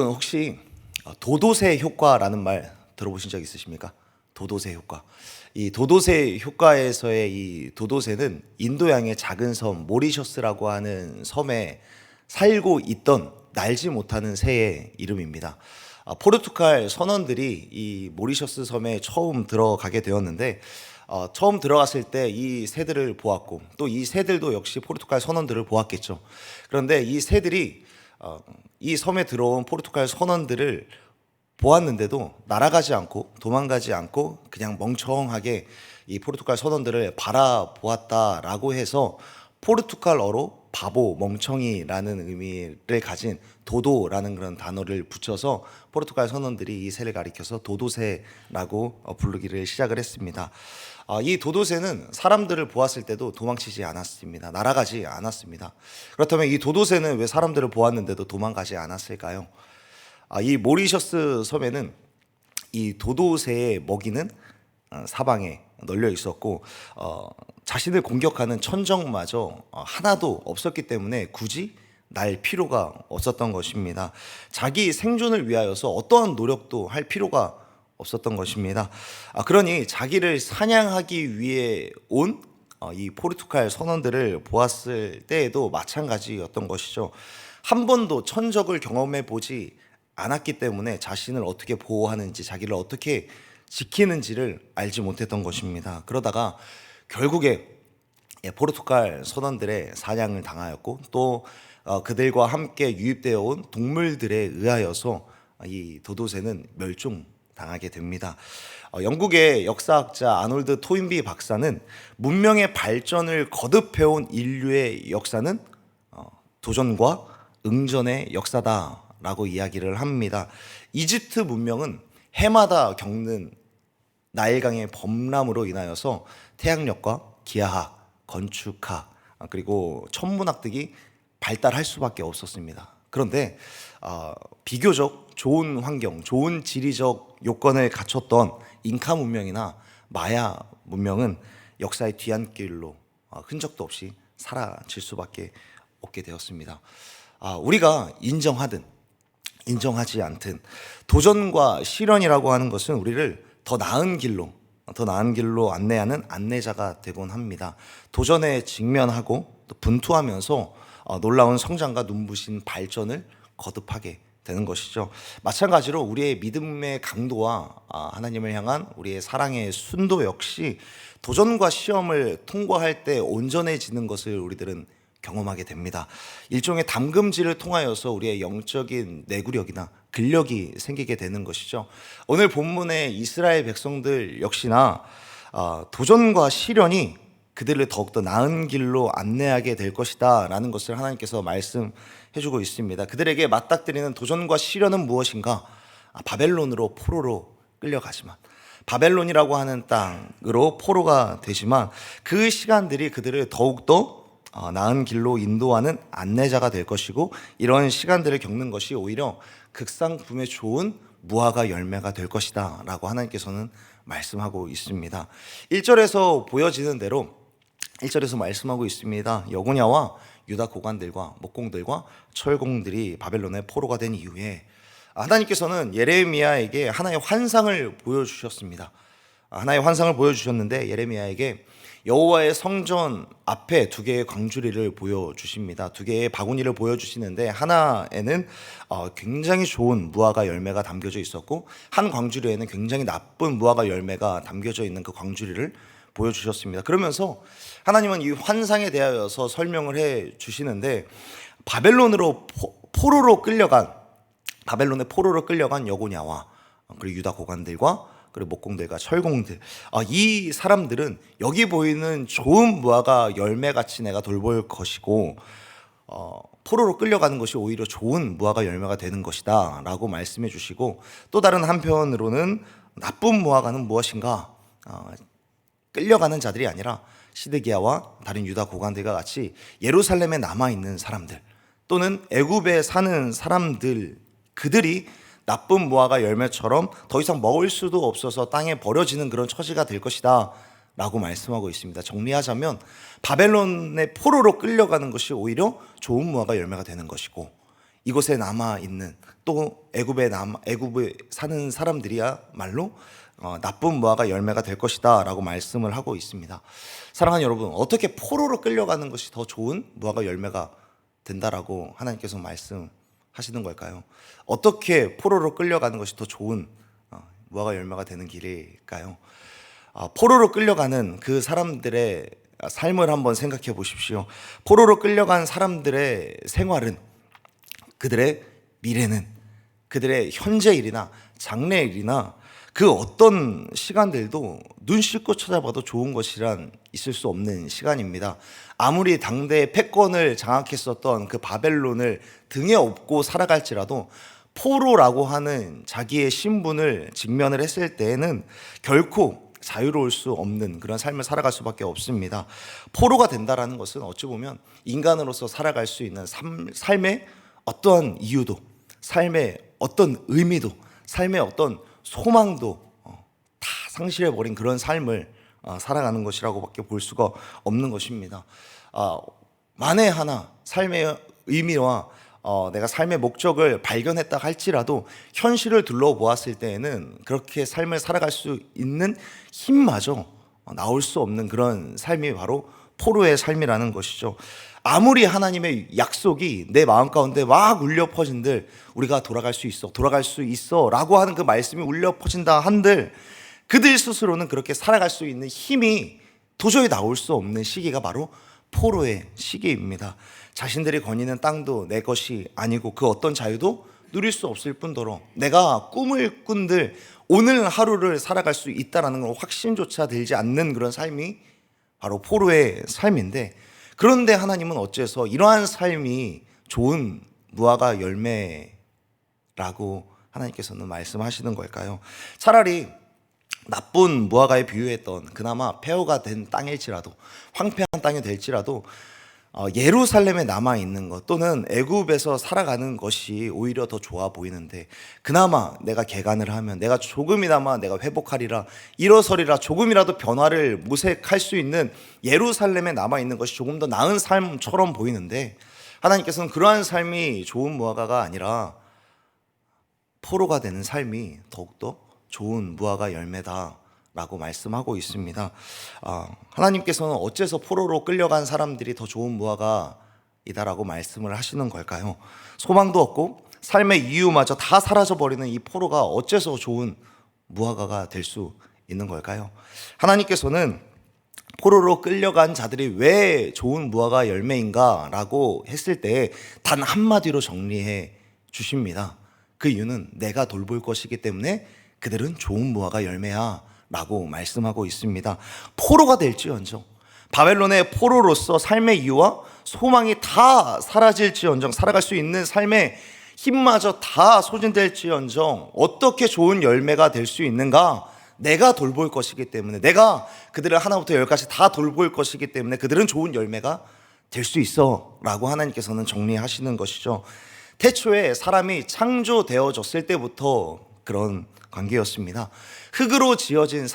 혹시 도도새 효과라는 말 들어보신 적 있으십니까? 도도새 효과. 이 도도새 효과에서의 이 도도새는 인도양의 작은 섬 모리셔스라고 하는 섬에 살고 있던 날지 못하는 새의 이름입니다. 포르투갈 선원들이 이 모리셔스 섬에 처음 들어가게 되었는데 처음 들어갔을 때 이 새들을 보았고 또 이 새들도 역시 포르투갈 선원들을 보았겠죠. 그런데 이 새들이 이 섬에 들어온 포르투갈 선원들을 보았는데도 날아가지 않고 도망가지 않고 그냥 멍청하게 이 포르투갈 선원들을 바라보았다라고 해서 포르투갈어로 바보, 멍청이라는 의미를 가진 도도라는 그런 단어를 붙여서 포르투갈 선원들이 이 새를 가리켜서 도도새라고 부르기를 시작을 했습니다. 이 도도새는 사람들을 보았을 때도 도망치지 않았습니다. 날아가지 않았습니다. 그렇다면 이 도도새는 왜 사람들을 보았는데도 도망가지 않았을까요? 이 모리셔스 섬에는 이 도도새의 먹이는 사방에 널려 있었고 자신을 공격하는 천적마저 하나도 없었기 때문에 굳이 날 필요가 없었던 것입니다. 자기 생존을 위하여서 어떠한 노력도 할 필요가 없었던 것입니다. 그러니 자기를 사냥하기 위해 온 이 포르투갈 선원들을 보았을 때에도 마찬가지였던 것이죠. 한 번도 천적을 경험해 보지 않았기 때문에 자신을 어떻게 보호하는지 자기를 어떻게 지키는지를 알지 못했던 것입니다. 그러다가 결국에 포르투갈 선원들의 사냥을 당하였고 또 그들과 함께 유입되어 온 동물들에 의하여서 이 도도새는 멸종당하게 됩니다. 영국의 역사학자 아놀드 토인비 박사는 문명의 발전을 거듭해온 인류의 역사는 도전과 응전의 역사다라고 이야기를 합니다. 이집트 문명은 해마다 겪는 나일강의 범람으로 인하여서 태양력과 기하학, 건축학 그리고 천문학 등이 발달할 수밖에 없었습니다. 그런데 비교적 좋은 환경, 좋은 지리적 요건을 갖췄던 잉카 문명이나 마야 문명은 역사의 뒤안길로 흔적도 없이 사라질 수밖에 없게 되었습니다. 우리가 인정하든 인정하지 않든 도전과 실현이라고 하는 것은 우리를 더 나은 길로 안내하는 안내자가 되곤 합니다. 도전에 직면하고 또 분투하면서 놀라운 성장과 눈부신 발전을 거듭하게 되는 것이죠. 마찬가지로 우리의 믿음의 강도와 하나님을 향한 우리의 사랑의 순도 역시 도전과 시험을 통과할 때 온전해지는 것을 우리들은 경험하게 됩니다. 일종의 담금질을 통하여서 우리의 영적인 내구력이나 근력이 생기게 되는 것이죠. 오늘 본문의 이스라엘 백성들 역시나 도전과 시련이 그들을 더욱더 나은 길로 안내하게 될 것이다 라는 것을 하나님께서 말씀해주고 있습니다. 그들에게 맞닥뜨리는 도전과 시련은 무엇인가? 바벨론으로 포로로 끌려가지만 바벨론이라고 하는 땅으로 포로가 되지만 그 시간들이 그들을 더욱더 나은 길로 인도하는 안내자가 될 것이고 이런 시간들을 겪는 것이 오히려 극상품에 좋은 무화과 열매가 될 것이다 라고 하나님께서는 말씀하고 있습니다. 1절에서 보여지는 대로 1절에서 말씀하고 있습니다. 여고냐와 유다 고관들과 목공들과 철공들이 바벨론의 포로가 된 이후에 하나님께서는 예레미야에게 하나의 환상을 보여주셨습니다. 하나의 환상을 보여주셨는데 예레미야에게 여호와의 성전 앞에 두 개의 광주리를 보여주십니다. 두 개의 바구니를 보여주시는데 하나에는 굉장히 좋은 무화과 열매가 담겨져 있었고 한 광주리에는 굉장히 나쁜 무화과 열매가 담겨져 있는 그 광주리를 보여주셨습니다. 그러면서 하나님은 이 환상에 대하여서 설명을 해 주시는데 바벨론의 포로로 끌려간 여고냐와 그리고 유다 고관들과 그리고 목공들과 철공들 이 사람들은 여기 보이는 좋은 무화과 열매같이 내가 돌볼 것이고 포로로 끌려가는 것이 오히려 좋은 무화과 열매가 되는 것이다 라고 말씀해 주시고 또 다른 한편으로는 나쁜 무화과는 무엇인가 끌려가는 자들이 아니라 시드기야와 다른 유다 고관들과 같이 예루살렘에 남아있는 사람들 또는 애굽에 사는 사람들 그들이 나쁜 무화과 열매처럼 더 이상 먹을 수도 없어서 땅에 버려지는 그런 처지가 될 것이다 라고 말씀하고 있습니다. 정리하자면 바벨론의 포로로 끌려가는 것이 오히려 좋은 무화과 열매가 되는 것이고 이곳에 남아 있는 또 애굽에 사는 사람들이야말로 나쁜 무화과 열매가 될 것이다라고 말씀을 하고 있습니다. 사랑하는 여러분, 어떻게 포로로 끌려가는 것이 더 좋은 무화과 열매가 된다라고 하나님께서 말씀하시는 걸까요? 어떻게 포로로 끌려가는 것이 더 좋은 무화과 열매가 되는 길일까요? 포로로 끌려가는 그 사람들의 삶을 한번 생각해 보십시오. 포로로 끌려간 사람들의 생활은, 그들의 미래는, 그들의 현재 일이나 장래 일이나 그 어떤 시간들도 눈 씻고 찾아봐도 좋은 것이란 있을 수 없는 시간입니다. 아무리 당대의 패권을 장악했었던 그 바벨론을 등에 업고 살아갈지라도 포로라고 하는 자기의 신분을 직면을 했을 때에는 결코 자유로울 수 없는 그런 삶을 살아갈 수밖에 없습니다. 포로가 된다라는 것은 어찌 보면 인간으로서 살아갈 수 있는 삶의 어떠한 이유도, 삶의 어떤 의미도, 삶의 어떤 소망도 다 상실해버린 그런 삶을 살아가는 것이라고밖에 볼 수가 없는 것입니다. 만에 하나 삶의 의미와 내가 삶의 목적을 발견했다 할지라도 현실을 둘러보았을 때에는 그렇게 삶을 살아갈 수 있는 힘마저 나올 수 없는 그런 삶이 바로 포로의 삶이라는 것이죠. 아무리 하나님의 약속이 내 마음 가운데 막 울려 퍼진들, 우리가 돌아갈 수 있어 라고 하는 그 말씀이 울려 퍼진다 한들 그들 스스로는 그렇게 살아갈 수 있는 힘이 도저히 나올 수 없는 시기가 바로 포로의 시기입니다. 자신들이 거니는 땅도 내 것이 아니고 그 어떤 자유도 누릴 수 없을 뿐더러 내가 꿈을 꾼들 오늘 하루를 살아갈 수 있다는 걸 확신조차 들지 않는 그런 삶이 바로 포로의 삶인데, 그런데 하나님은 어째서 이러한 삶이 좋은 무화과 열매라고 하나님께서는 말씀하시는 걸까요? 차라리 나쁜 무화과에 비유했던 그나마 폐허가 된 땅일지라도, 황폐한 땅이 될지라도 예루살렘에 남아있는 것 또는 애굽에서 살아가는 것이 오히려 더 좋아 보이는데, 그나마 내가 개간을 하면 내가 조금이나마 내가 회복하리라, 일어서리라, 조금이라도 변화를 모색할 수 있는 예루살렘에 남아있는 것이 조금 더 나은 삶처럼 보이는데, 하나님께서는 그러한 삶이 좋은 무화과가 아니라 포로가 되는 삶이 더욱더 좋은 무화과 열매다 라고 말씀하고 있습니다. 하나님께서는 어째서 포로로 끌려간 사람들이 더 좋은 무화과이다라고 말씀을 하시는 걸까요? 소망도 없고 삶의 이유마저 다 사라져버리는 이 포로가 어째서 좋은 무화과가 될 수 있는 걸까요? 하나님께서는 포로로 끌려간 자들이 왜 좋은 무화과 열매인가 라고 했을 때 단 한마디로 정리해 주십니다. 그 이유는 내가 돌볼 것이기 때문에 그들은 좋은 무화과 열매야 라고 말씀하고 있습니다. 포로가 될지언정, 바벨론의 포로로서 삶의 이유와 소망이 다 사라질지언정, 살아갈 수 있는 삶의 힘마저 다 소진될지언정 어떻게 좋은 열매가 될 수 있는가? 내가 돌볼 것이기 때문에, 내가 그들을 하나부터 열까지 다 돌볼 것이기 때문에 그들은 좋은 열매가 될 수 있어 라고 하나님께서는 정리하시는 것이죠. 태초에 사람이 창조되어졌을 때부터 그런 관계였습니다. 흙으로 지어진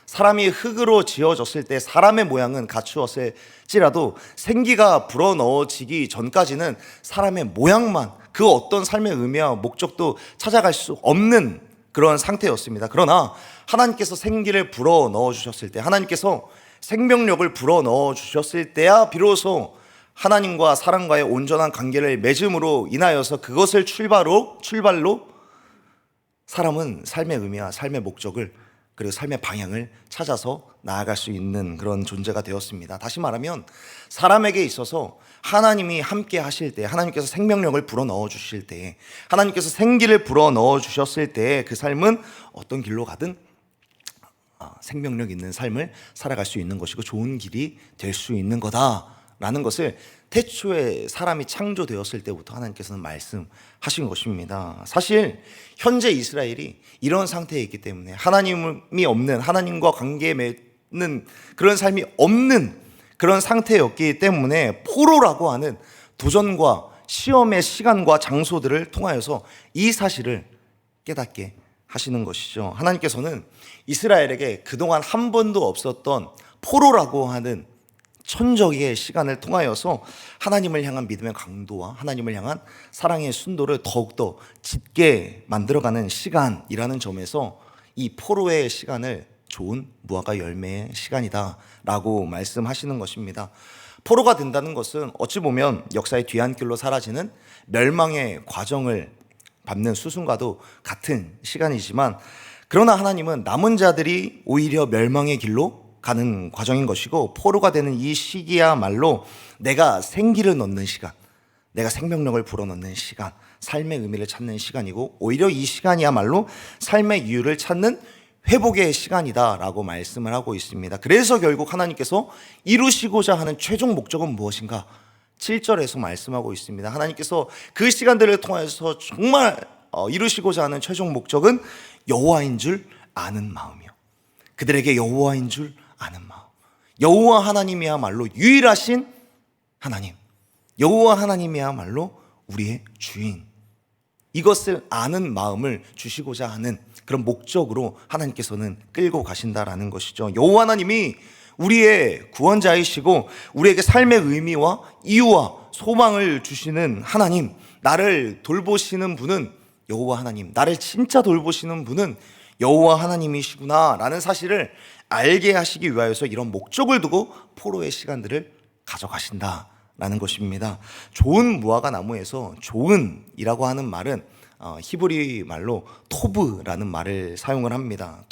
사람이 흙으로 지어졌을 때 사람의 모양은 갖추었을지라도 생기가 불어넣어지기 전까지는 사람의 모양만, 그 어떤 삶의 의미와 목적도 찾아갈 수 없는 그런 상태였습니다. 그러나 하나님께서 생기를 불어넣어 주셨을 때, 하나님께서 생명력을 불어넣어 주셨을 때야 비로소 하나님과 사람과의 온전한 관계를 맺음으로 인하여서 그것을 출발로 사람은 삶의 의미와 삶의 목적을, 그리고 삶의 방향을 찾아서 나아갈 수 있는 그런 존재가 되었습니다. 다시 말하면 사람에게 있어서 하나님이 함께 하실 때, 하나님께서 생명력을 불어넣어 주실 때, 하나님께서 생기를 불어넣어 주셨을 때 그 삶은 어떤 길로 가든 생명력 있는 삶을 살아갈 수 있는 것이고 좋은 길이 될 수 있는 거다라는 것을 태초에 사람이 창조되었을 때부터 하나님께서는 말씀하신 것입니다. 사실 현재 이스라엘이 이런 상태에 있기 때문에 하나님이 없는, 하나님과 관계 맺는 그런 삶이 없는 그런 상태였기 때문에 포로라고 하는 도전과 시험의 시간과 장소들을 통하여서 이 사실을 깨닫게 하시는 것이죠. 하나님께서는 이스라엘에게 그동안 한 번도 없었던 포로라고 하는 천적의 시간을 통하여서 하나님을 향한 믿음의 강도와 하나님을 향한 사랑의 순도를 더욱더 짙게 만들어가는 시간이라는 점에서 이 포로의 시간을 좋은 무화과 열매의 시간이다 라고 말씀하시는 것입니다. 포로가 된다는 것은 어찌 보면 역사의 뒤안길로 사라지는 멸망의 과정을 밟는 수순과도 같은 시간이지만, 그러나 하나님은 남은 자들이 오히려 멸망의 길로 가는 과정인 것이고, 포로가 되는 이 시기야말로 내가 생기를 넣는 시간, 내가 생명력을 불어넣는 시간, 삶의 의미를 찾는 시간이고, 오히려 이 시간이야말로 삶의 이유를 찾는 회복의 시간이다 라고 말씀을 하고 있습니다. 그래서 결국 하나님께서 이루시고자 하는 최종 목적은 무엇인가? 7절에서 말씀하고 있습니다. 하나님께서 그 시간들을 통해서 정말 이루시고자 하는 최종 목적은 여호와인 줄 아는 마음이요, 그들에게 여호와인 줄 아는 마음. 여호와 하나님이야말로 유일하신 하나님, 여호와 하나님이야말로 우리의 주인, 이것을 아는 마음을 주시고자 하는 그런 목적으로 하나님께서는 끌고 가신다라는 것이죠. 여호와 하나님이 우리의 구원자이시고 우리에게 삶의 의미와 이유와 소망을 주시는 하나님, 나를 돌보시는 분은 여호와 하나님, 나를 진짜 돌보시는 분은 여호와 하나님이시구나 라는 사실을 알게 하시기 위하여서 이런 목적을 두고 포로의 시간들을 가져가신다라는 것입니다. 좋은 무화과 나무에서 좋은이라고 하는 말은 히브리 말로 토브라는 말을 사용을 합니다.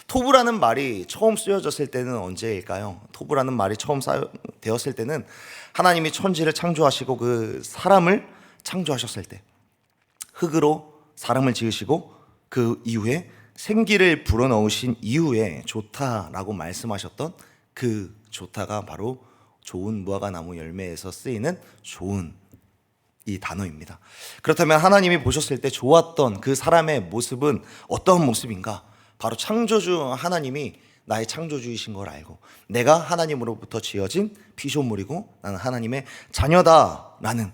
토브라는 말이 처음 쓰여졌을 때는 언제일까요? 토브라는 말이 처음 사용되었을 때는 하나님이 천지를 창조하시고 그 사람을 창조하셨을 때, 흙으로 사람을 지으시고 그 이후에 생기를 불어넣으신 이후에 좋다라고 말씀하셨던 그 좋다가 바로 좋은 무화과 나무 열매에서 쓰이는 좋은 이 단어입니다. 그렇다면 하나님이 보셨을 때 좋았던 그 사람의 모습은 어떤 모습인가? 바로 창조주 하나님이 나의 창조주이신 걸 알고 내가 하나님으로부터 지어진 피조물이고 나는 하나님의 자녀다라는,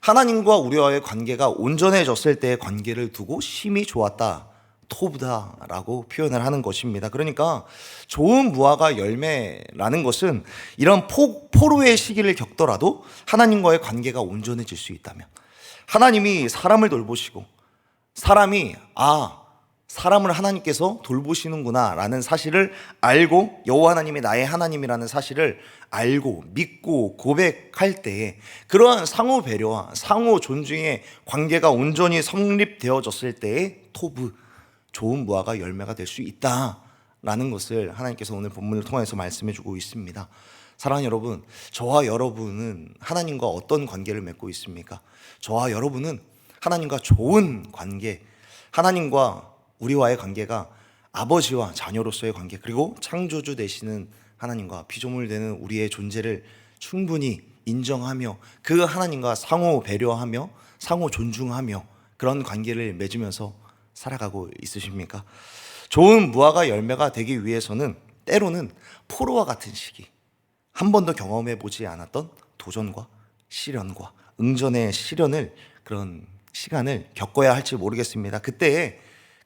하나님과 우리와의 관계가 온전해졌을 때의 관계를 두고 심히 좋았다, 토브다라고 표현을 하는 것입니다. 그러니까 좋은 무화과 열매라는 것은 이런 포로의 시기를 겪더라도 하나님과의 관계가 온전해질 수 있다면, 하나님이 사람을 돌보시고 사람이 사람을 하나님께서 돌보시는구나 라는 사실을 알고 여호와 하나님이 나의 하나님이라는 사실을 알고 믿고 고백할 때에 그러한 상호 배려와 상호 존중의 관계가 온전히 성립되어졌을 때에 토브, 좋은 무화과 열매가 될 수 있다라는 것을 하나님께서 오늘 본문을 통해서 말씀해 주고 있습니다. 사랑하는 여러분, 저와 여러분은 하나님과 어떤 관계를 맺고 있습니까? 저와 여러분은 하나님과 좋은 관계, 하나님과 우리와의 관계가 아버지와 자녀로서의 관계, 그리고 창조주 되시는 하나님과 피조물 되는 우리의 존재를 충분히 인정하며 그 하나님과 상호 배려하며 상호 존중하며 그런 관계를 맺으면서 살아가고 있으십니까? 좋은 무화과 열매가 되기 위해서는 때로는 포로와 같은 시기, 한 번도 경험해 보지 않았던 도전과 시련과 응전의 시련을, 그런 시간을 겪어야 할지 모르겠습니다.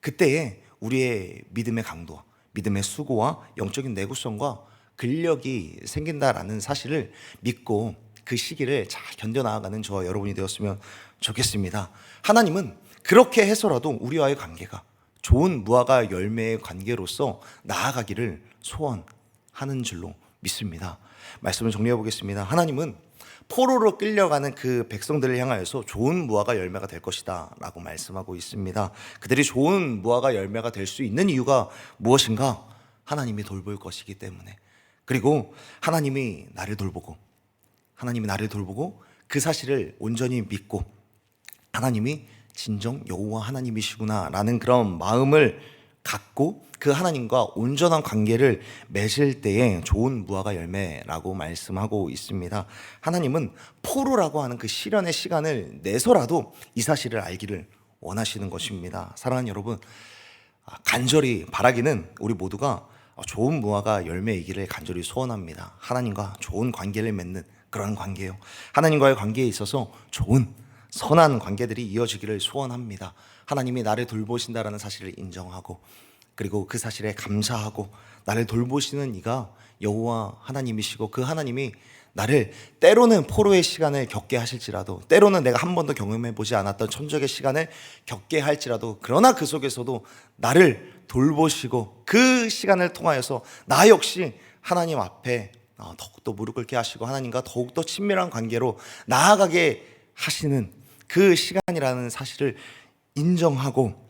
그때에 우리의 믿음의 강도와 믿음의 수고와 영적인 내구성과 근력이 생긴다라는 사실을 믿고 그 시기를 잘 견뎌나가는 저와 여러분이 되었으면 좋겠습니다. 하나님은 그렇게 해서라도 우리와의 관계가 좋은 무화과 열매의 관계로서 나아가기를 소원하는 줄로 믿습니다. 말씀을 정리해 보겠습니다. 하나님은 포로로 끌려가는 그 백성들을 향하여서 좋은 무화과 열매가 될 것이다 라고 말씀하고 있습니다. 그들이 좋은 무화과 열매가 될 수 있는 이유가 무엇인가? 하나님이 돌볼 것이기 때문에, 그리고 하나님이 나를 돌보고 그 사실을 온전히 믿고 하나님이 진정 여호와 하나님이시구나 라는 그런 마음을 갖고 그 하나님과 온전한 관계를 맺을 때에 좋은 무화과 열매라고 말씀하고 있습니다. 하나님은 포로라고 하는 그 시련의 시간을 내서라도 이 사실을 알기를 원하시는 것입니다. 사랑하는 여러분, 간절히 바라기는 우리 모두가 좋은 무화과 열매이기를 간절히 소원합니다. 하나님과 좋은 관계를 맺는 그런 관계요, 하나님과의 관계에 있어서 좋은 선한 관계들이 이어지기를 소원합니다. 하나님이 나를 돌보신다라는 사실을 인정하고 그리고 그 사실에 감사하고 나를 돌보시는 이가 여호와 하나님이시고 그 하나님이 나를 때로는 포로의 시간을 겪게 하실지라도 때로는 내가 한 번도 경험해 보지 않았던 천적의 시간을 겪게 할지라도 그러나 그 속에서도 나를 돌보시고 그 시간을 통하여서 나 역시 하나님 앞에 더욱더 무릎 꿇게 하시고 하나님과 더욱더 친밀한 관계로 나아가게 하시는 그 시간이라는 사실을 인정하고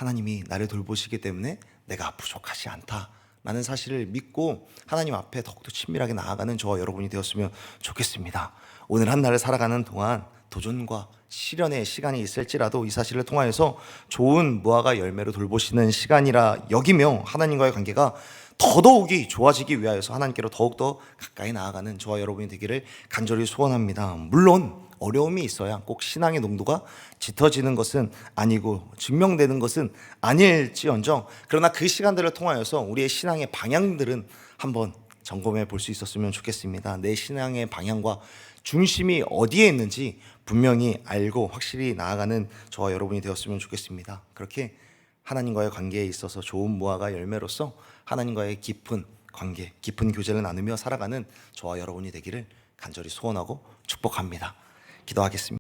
하나님이 나를 돌보시기 때문에 내가 부족하지 않다라는 사실을 믿고 하나님 앞에 더욱더 친밀하게 나아가는 저와 여러분이 되었으면 좋겠습니다. 오늘 한 날을 살아가는 동안 도전과 시련의 시간이 있을지라도 이 사실을 통하여서 좋은 무화과 열매로 돌보시는 시간이라 여기며 하나님과의 관계가 더더욱이 좋아지기 위하여서 하나님께로 더욱더 가까이 나아가는 저와 여러분이 되기를 간절히 소원합니다. 물론 어려움이 있어야 꼭 신앙의 농도가 짙어지는 것은 아니고 증명되는 것은 아닐지언정 그러나 그 시간들을 통하여서 우리의 신앙의 방향들은 한번 점검해 볼 수 있었으면 좋겠습니다. 내 신앙의 방향과 중심이 어디에 있는지 분명히 알고 확실히 나아가는 저와 여러분이 되었으면 좋겠습니다. 그렇게 하나님과의 관계에 있어서 좋은 무화과 열매로서 하나님과의 깊은 관계, 깊은 교제를 나누며 살아가는 저와 여러분이 되기를 간절히 소원하고 축복합니다. 기도하겠습니다.